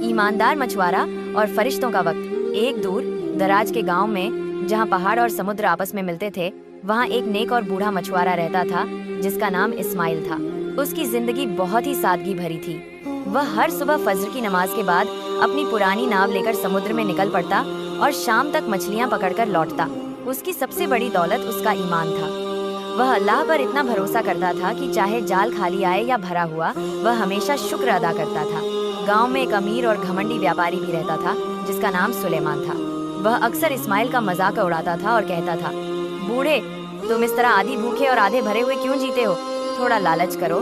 ईमानदार मछुआरा और फरिश्तों का वक्त। एक दूर दराज के गांव में, जहां पहाड़ और समुद्र आपस में मिलते थे, वहां एक नेक और बूढ़ा मछुआरा रहता था जिसका नाम इस्माइल था। उसकी जिंदगी बहुत ही सादगी भरी थी। वह हर सुबह फजर की नमाज के बाद अपनी पुरानी नाव लेकर समुद्र में निकल पड़ता और शाम तक मछलियां पकड़कर लौटता। उसकी सबसे बड़ी दौलत उसका ईमान था। वह अल्लाह पर इतना भरोसा करता था कि चाहे जाल खाली आए या भरा हुआ, वह हमेशा शुक्र अदा करता था। गांव में एक अमीर और घमंडी व्यापारी भी रहता था जिसका नाम सुलेमान था। वह अक्सर इस्माइल का मजाक उड़ाता था और कहता था, बूढ़े, तुम इस तरह आधी भूखे और आधे भरे हुए क्यों जीते हो? थोड़ा लालच करो,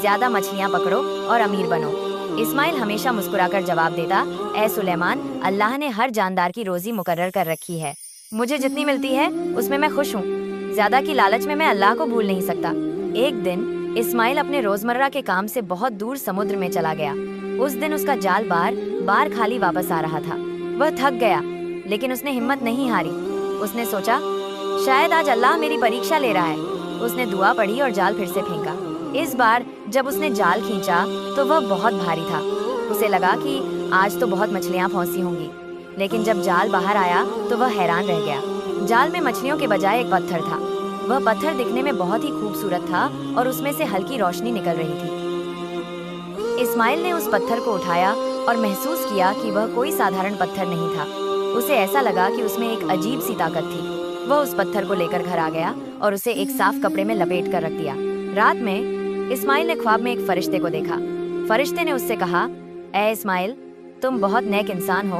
ज्यादा मछलियां पकड़ो और अमीर बनो। इस्माइल हमेशा मुस्कुराकर जवाब देता, ए सुलेमान, अल्लाह ने हर जानदार की रोजी मुकर्रर कर रखी है। मुझे जितनी मिलती है उसमें मैं खुश हूँ। ज्यादा की लालच में मैं अल्लाह को भूल नहीं सकता। एक दिन इस्माइल अपने रोजमर्रा के काम से बहुत दूर समुद्र में चला गया। उस दिन उसका जाल बार बार खाली वापस आ रहा था। वह थक गया, लेकिन उसने हिम्मत नहीं हारी। उसने सोचा, शायद आज अल्लाह मेरी परीक्षा ले रहा है। उसने दुआ पढ़ी और जाल फिर से फेंका। इस बार जब उसने जाल खींचा तो वह बहुत भारी था। उसे लगा कि आज तो बहुत मछलियां फंसी होंगी, लेकिन जब जाल बाहर आया तो वह हैरान रह गया। जाल में मछलियों के बजाय एक पत्थर था। वह पत्थर दिखने में बहुत ही खूबसूरत था और उसमें से हल्की रोशनी निकल रही थी। इस्माइल ने उस पत्थर को उठाया और महसूस किया कि वह कोई साधारण पत्थर नहीं था। उसे ऐसा लगा कि उसमें एक अजीब सी ताकत थी। वह उस पत्थर को लेकर घर आ गया और उसे एक साफ कपड़े में लपेट कर रख दिया। रात में इस्माइल ने ख्वाब में एक फरिश्ते को देखा। फरिश्ते ने उससे कहा, ए इस्माइल, तुम बहुत नेक इंसान हो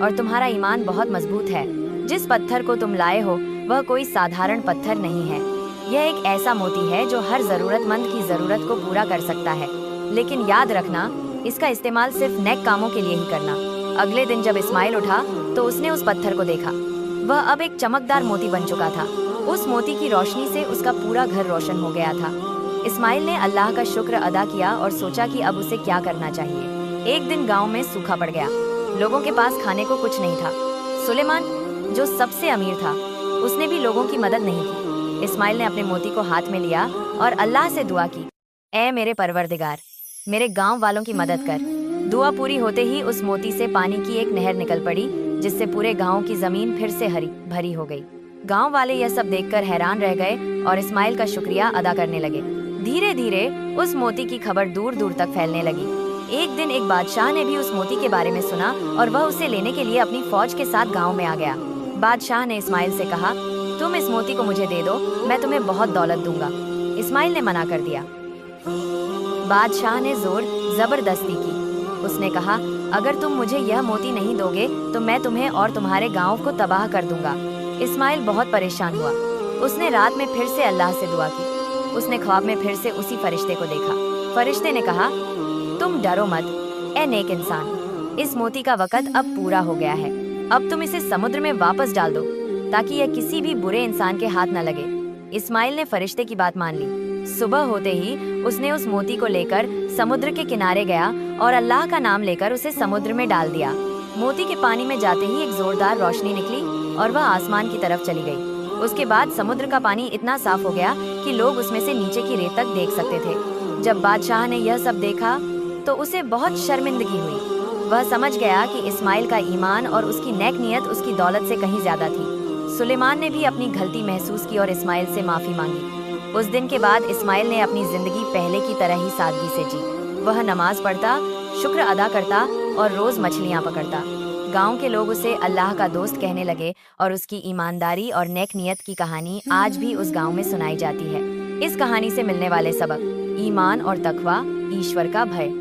और तुम्हारा ईमान बहुत मजबूत है। जिस पत्थर को तुम लाए हो वह कोई साधारण पत्थर नहीं है। यह एक ऐसा मोती है जो हर जरूरतमंद की जरूरत को पूरा कर सकता है। लेकिन याद रखना, इसका इस्तेमाल सिर्फ नेक कामों के लिए ही करना। अगले दिन जब इस्माइल उठा तो उसने उस पत्थर को देखा। वह अब एक चमकदार मोती बन चुका था। उस मोती की रोशनी से उसका पूरा घर रोशन हो गया था। इस्माइल ने अल्लाह का शुक्र अदा किया और सोचा कि अब उसे क्या करना चाहिए। एक दिन गांव में सूखा पड़ गया। लोगों के पास खाने को कुछ नहीं था। सुलेमान, जो सबसे अमीर था, उसने भी लोगों की मदद नहीं की। इस्माइल ने अपने मोती को हाथ में लिया और अल्लाह से दुआ की, ए मेरे परवरदिगार, मेरे गांव वालों की मदद कर। दुआ पूरी होते ही उस मोती से पानी की एक नहर निकल पड़ी, जिससे पूरे गांव की जमीन फिर से हरी भरी हो गई। गांव वाले यह सब देखकर हैरान रह गए और इस्माइल का शुक्रिया अदा करने लगे। धीरे धीरे उस मोती की खबर दूर दूर तक फैलने लगी। एक दिन एक बादशाह ने भी उस मोती के बारे में सुना और वह उसे लेने के लिए अपनी फौज के साथ गांव में आ गया। बादशाह ने इस्माइल से कहा, तुम इस मोती को मुझे दे दो, मैं तुम्हें बहुत दौलत दूंगा। इस्माइल ने मना कर दिया। बादशाह ने जोर जबरदस्ती की। उसने कहा, अगर तुम मुझे यह मोती नहीं दोगे तो मैं तुम्हें और तुम्हारे गांव को तबाह कर दूंगा। इस्माइल बहुत परेशान हुआ। उसने रात में फिर से अल्लाह से दुआ की। उसने ख्वाब में फिर से उसी फरिश्ते को देखा। फरिश्ते ने कहा, तुम डरो मत, ए नेक इंसान, इस मोती का वक़्त अब पूरा हो गया है। अब तुम इसे समुद्र में वापस डाल दो ताकि यह किसी भी बुरे इंसान के हाथ न लगे। इस्माइल ने फरिश्ते की बात मान ली। सुबह होते ही उसने उस मोती को लेकर समुद्र के किनारे गया और अल्लाह का नाम लेकर उसे समुद्र में डाल दिया। मोती के पानी में जाते ही एक जोरदार रोशनी निकली और वह आसमान की तरफ चली गई। उसके बाद समुद्र का पानी इतना साफ हो गया कि लोग उसमें से नीचे की रेत तक देख सकते थे। जब बादशाह ने यह सब देखा तो उसे बहुत शर्मिंदगी हुई। वह समझ गया कि इस्माइल का ईमान और उसकी नेक नियत उसकी दौलत से कहीं ज्यादा थी। सुलेमान ने भी अपनी गलती महसूस की और इस्माइल से माफी मांगी। उस दिन के बाद इस्माइल ने अपनी जिंदगी पहले की तरह ही सादगी से जी। वह नमाज पढ़ता, शुक्र अदा करता और रोज मछलियां पकड़ता। गांव के लोग उसे अल्लाह का दोस्त कहने लगे और उसकी ईमानदारी और नेक नियत की कहानी आज भी उस गांव में सुनाई जाती है। इस कहानी से मिलने वाले सबक, ईमान और तकवा, ईश्वर का भय।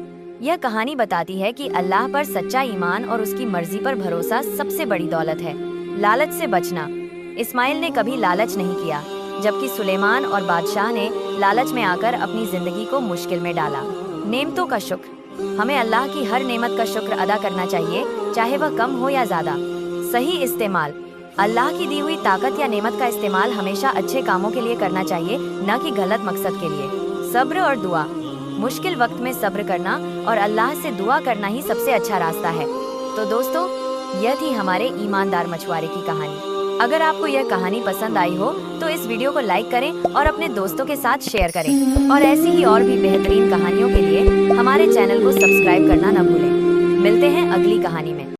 यह कहानी बताती है कि अल्लाह पर सच्चा ईमान और उसकी मर्जी पर भरोसा सबसे बड़ी दौलत है। लालच से बचना। इस्माइल ने कभी लालच नहीं किया, जबकि सुलेमान और बादशाह ने लालच में आकर अपनी जिंदगी को मुश्किल में डाला। नेमतों का शुक्र। हमें अल्लाह की हर नेमत का शुक्र अदा करना चाहिए, चाहे वह कम हो या ज्यादा। सही इस्तेमाल। अल्लाह की दी हुई ताकत या नेमत का इस्तेमाल हमेशा अच्छे कामों के लिए करना चाहिए, न कि गलत मकसद के लिए। सब्र और दुआ। मुश्किल वक्त में सब्र करना और अल्लाह से दुआ करना ही सबसे अच्छा रास्ता है। तो दोस्तों, यह थी हमारे ईमानदार मछुआरे की कहानी। अगर आपको यह कहानी पसंद आई हो तो इस वीडियो को लाइक करें और अपने दोस्तों के साथ शेयर करें और ऐसी ही और भी बेहतरीन कहानियों के लिए हमारे चैनल को सब्सक्राइब करना न भूलें। मिलते हैं अगली कहानी में।